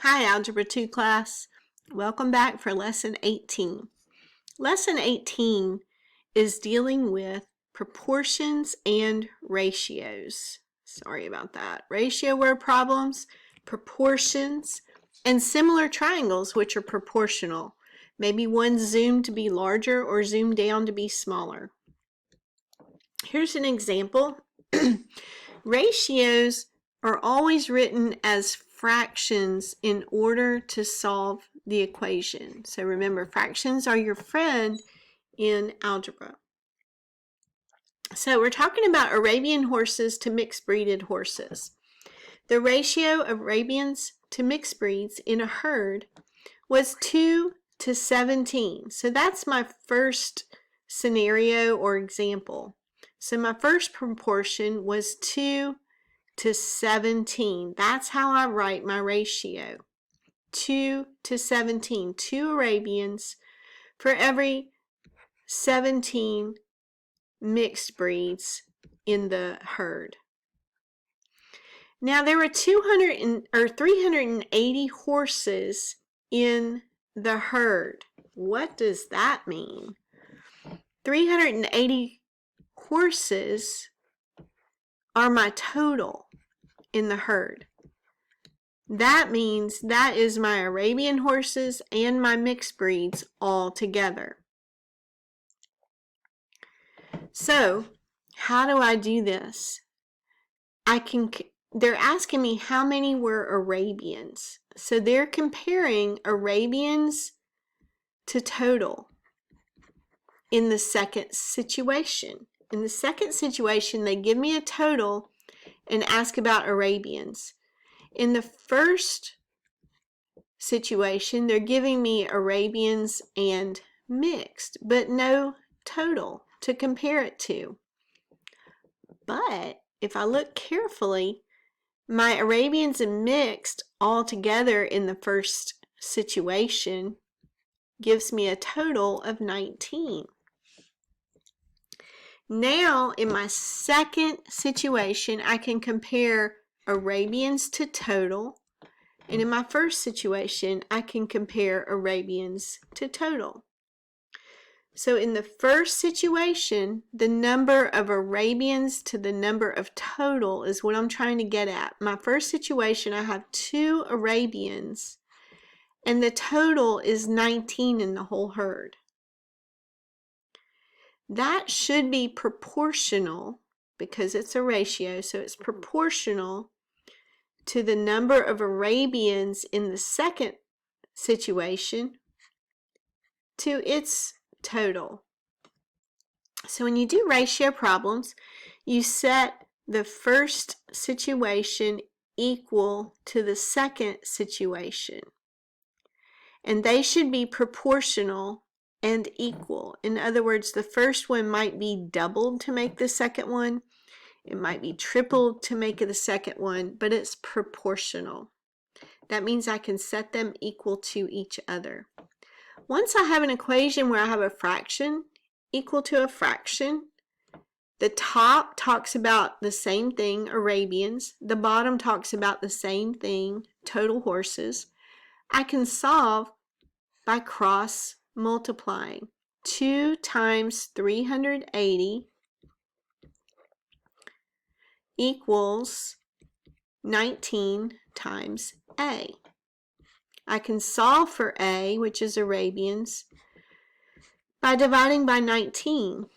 Hi, Algebra 2 class. Welcome back for Lesson 18. Lesson 18 is dealing with proportions and ratios. Sorry about that. Ratio word problems, proportions, and similar triangles, which are proportional. Maybe one zoomed to be larger or zoomed down to be smaller. Here's an example. Ratios are always written as fractions in order to solve the equation. So remember, fractions are your friend in algebra. So we're talking about Arabian horses to mixed breeded horses. The ratio of Arabians to mixed breeds in a herd was 2 to 17. So that's my first scenario or example. So my first proportion was 2 to 17. That's how I write my ratio. 2 to 17. 2 Arabians for every 17 mixed breeds in the herd. Now there were 380 horses in the herd. What does that mean? 380 horses are my total in the herd. That means that is my Arabian horses and my mixed breeds all together. So, how do I do this? They're asking me how many were Arabians. So they're comparing Arabians to total in the second situation. In the second situation, they give me a total and ask about Arabians. In the first situation, they're giving me Arabians and mixed, but no total to compare it to. But if I look carefully, my Arabians and mixed all together in the first situation gives me a total of 19. Now, in my second situation, I can compare Arabians to total, and in my first situation, I can compare Arabians to total. So in the first situation, the number of Arabians to the number of total is what I'm trying to get at. My first situation, I have 2 Arabians, and the total is 19 in the whole herd. That should be proportional because it's a ratio, so it's proportional to the number of Arabians in the second situation to its total. So when you do ratio problems, you set the first situation equal to the second situation. And they should be proportional and equal. In other words, the first one might be doubled to make the second one. It might be tripled to make it the second one, but it's proportional. That means I can set them equal to each other. Once I have an equation where I have a fraction equal to a fraction, the top talks about the same thing, Arabians. The bottom talks about the same thing, total horses. I can solve by cross multiplying. 2 times 380 equals 19 times A. I can solve for A, which is Arabians, by dividing by 19.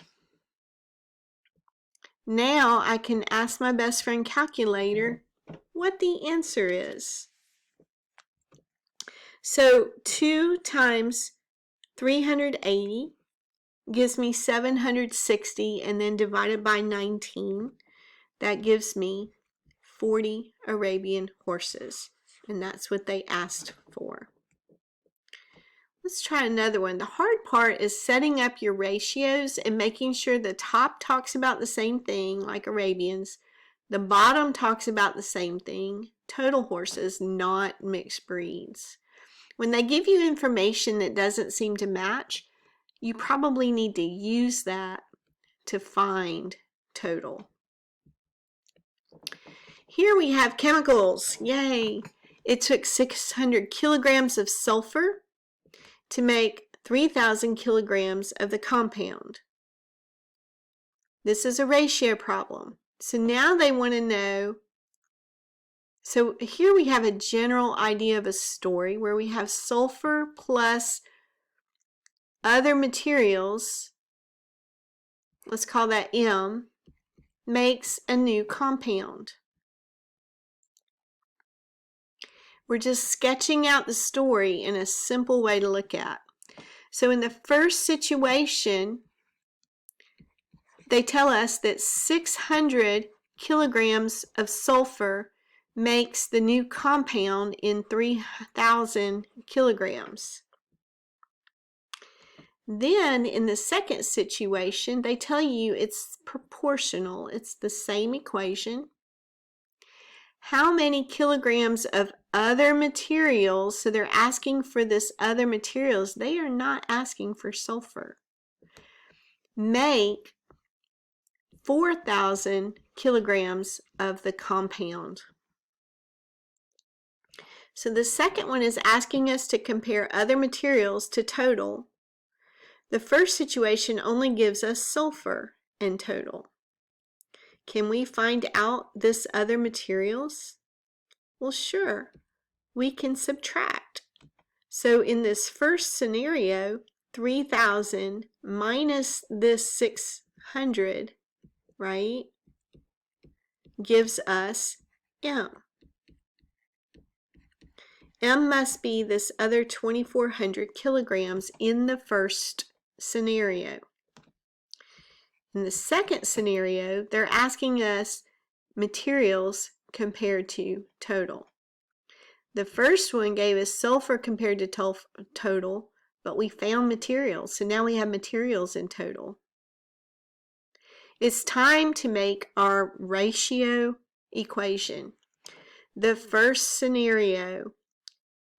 Now I can ask my best friend calculator what the answer is. So 2 times 380 gives me 760, and then divided by 19, that gives me 40 Arabian horses, and that's what they asked for. Let's try another one. The hard part is setting up your ratios and making sure the top talks about the same thing, like Arabians. The bottom talks about the same thing, total horses, not mixed breeds. When they give you information that doesn't seem to match, you probably need to use that to find total. Here we have chemicals. Yay! It took 600 kilograms of sulfur to make 3,000 kilograms of the compound. This is a ratio problem. So now they want to know, so here we have a general idea of a story where we have sulfur plus other materials, let's call that M, makes a new compound. We're just sketching out the story in a simple way to look at. So in the first situation, they tell us that 600 kilograms of sulfur makes the new compound in 3,000 kilograms. Then in the second situation, they tell you it's proportional. It's the same equation. How many kilograms of other materials, so they're asking for this other materials, they are not asking for sulfur, make 4,000 kilograms of the compound. So the second one is asking us to compare other materials to total. The first situation only gives us sulfur in total. Can we find out this other materials? Well, sure. We can subtract. So in this first scenario, 3,000 minus this 600, right, gives us M. M must be this other 2,400 kilograms in the first scenario. In the second scenario, they're asking us materials compared to total. The first one gave us sulfur compared to total, but we found materials, so now we have materials in total. It's time to make our ratio equation. The first scenario,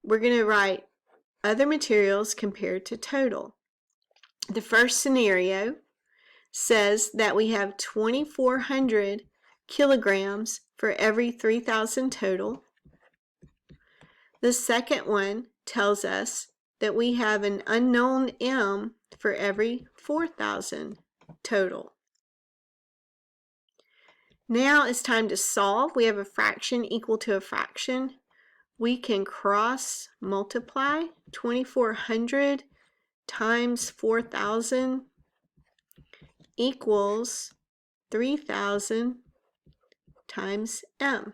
we're going to write other materials compared to total. The first scenario says that we have 2,400 kilograms for every 3,000 total. The second one tells us that we have an unknown M for every 4,000 total. Now it's time to solve. We have a fraction equal to a fraction. We can cross multiply 2,400 times 4,000 equals 3,000 times M.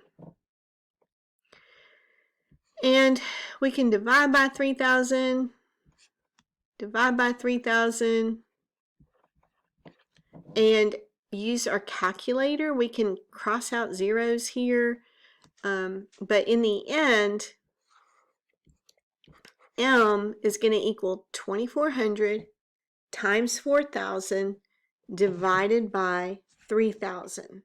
And we can divide by 3,000, divide by 3,000, and use our calculator. We can cross out zeros here, but in the end, M is going to equal 2,400 times 4,000 divided by 3,000.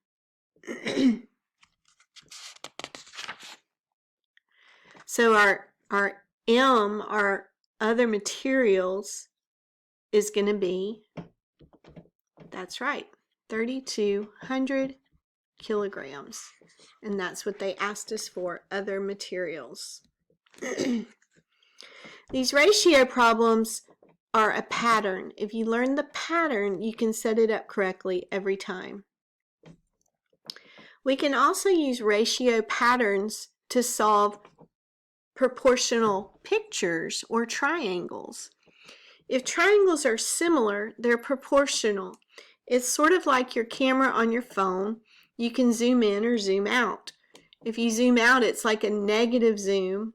So our M, our other materials, is going to be, that's right, 3,200 kilograms. And that's what they asked us for, other materials. These ratio problems are a pattern. If you learn the pattern, you can set it up correctly every time. We can also use ratio patterns to solve proportional pictures or triangles. If triangles are similar, they're proportional. It's sort of like your camera on your phone. You can zoom in or zoom out. If you zoom out, it's like a negative zoom.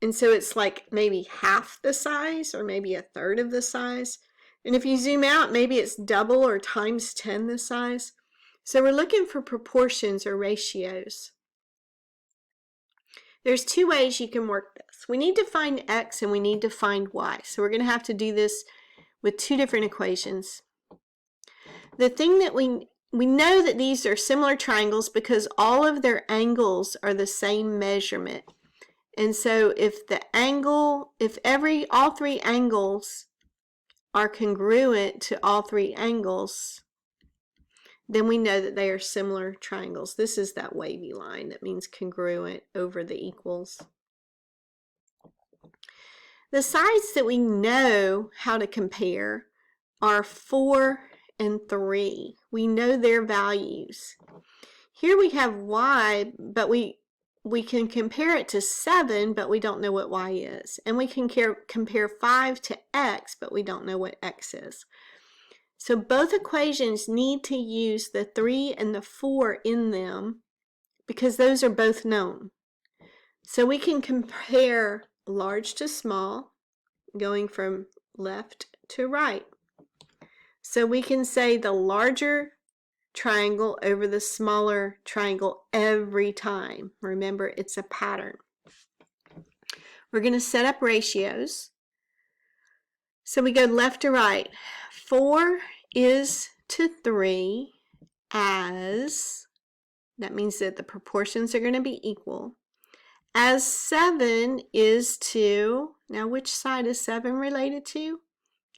And so it's like maybe half the size or maybe a third of the size. And if you zoom out, maybe it's double or times 10 the size. So we're looking for proportions or ratios. There's two ways you can work this. We need to find X and we need to find Y. So we're going to have to do this with two different equations. The thing that we know that these are similar triangles because all of their angles are the same measurement. And so if all three angles are congruent to all three angles, then we know that they are similar triangles. This is that wavy line that means congruent over the equals. The sides that we know how to compare are 4 and 3. We know their values. Here we have y, but we can compare it to 7, but we don't know what y is. And we can compare 5 to x, but we don't know what x is. So both equations need to use the 3 and the 4 in them because those are both known. So we can compare large to small, going from left to right. So we can say the larger triangle over the smaller triangle every time. Remember, it's a pattern. We're going to set up ratios. So we go left to right. 4 is to 3 as, that means that the proportions are going to be equal, as 7 is to, now which side is 7 related to?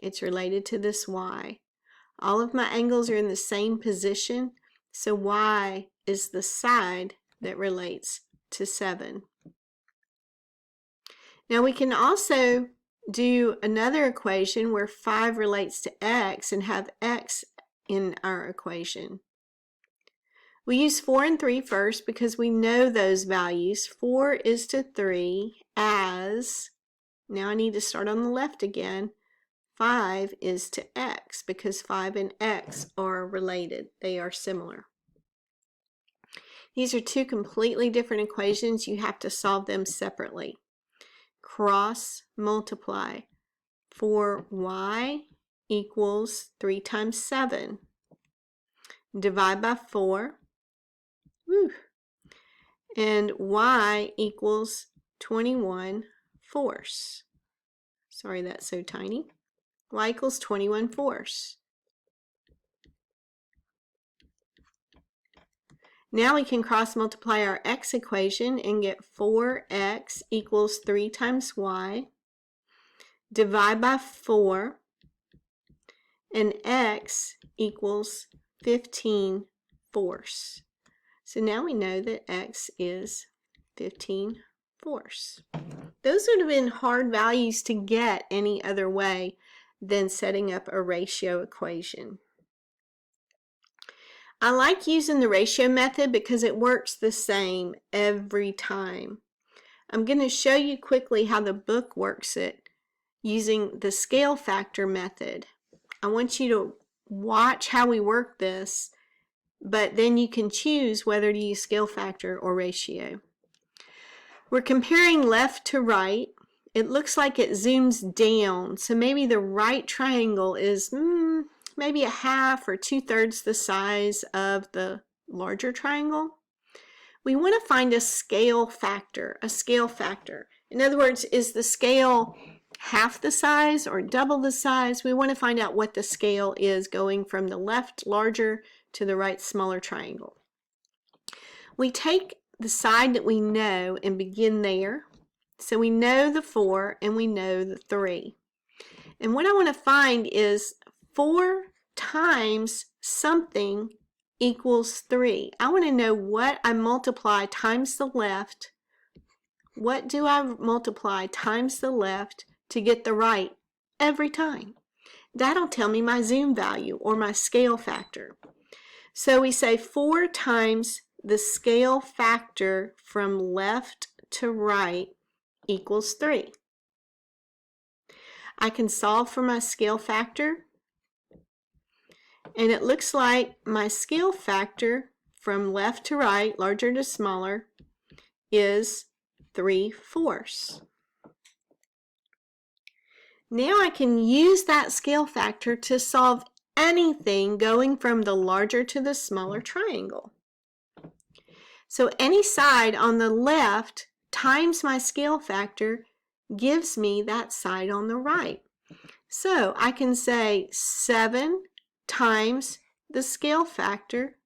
It's related to this y. All of my angles are in the same position, so y is the side that relates to 7. Now we can also do another equation where 5 relates to x and have x in our equation. We use 4 and 3 first because we know those values. 4 is to 3 as, now I need to start on the left again, 5 is to x because 5 and x are related. They are similar. These are two completely different equations. You have to solve them separately. Cross multiply. 4y equals 3 times 7. Divide by 4. Woo. And y equals 21/4. Sorry, that's so tiny. Y equals 21/4. Now we can cross multiply our x equation and get 4x equals 3 times y. Divide by 4, and x equals 15/4. So now we know that x is 15/4. Those would have been hard values to get any other way than setting up a ratio equation. I like using the ratio method because it works the same every time. I'm going to show you quickly how the book works it using the scale factor method. I want you to watch how we work this, but then you can choose whether to use scale factor or ratio. We're comparing left to right. It looks like it zooms down, so maybe the right triangle is maybe a half or 2/3 the size of the larger triangle. We want to find a scale factor, In other words, is the scale half the size or double the size? We want to find out what the scale is going from the left larger to the right smaller triangle. We take the side that we know and begin there. So we know the 4 and we know the 3. And what I want to find is 4 times something equals 3. I want to know what I multiply times the left. What do I multiply times the left to get the right every time? That'll tell me my zoom value or my scale factor. So we say 4 times the scale factor from left to right equals 3. I can solve for my scale factor, and it looks like my scale factor from left to right, larger to smaller, is 3/4. Now I can use that scale factor to solve anything going from the larger to the smaller triangle. So any side on the left times my scale factor gives me that side on the right. So I can say 7 times the scale factor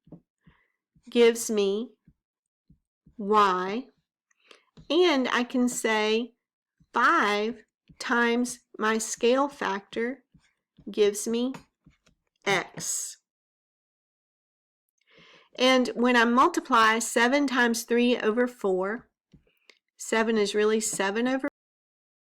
gives me y, and I can say 5 times my scale factor gives me x. And when I multiply 7 times 3 over 4, 7 is really 7 over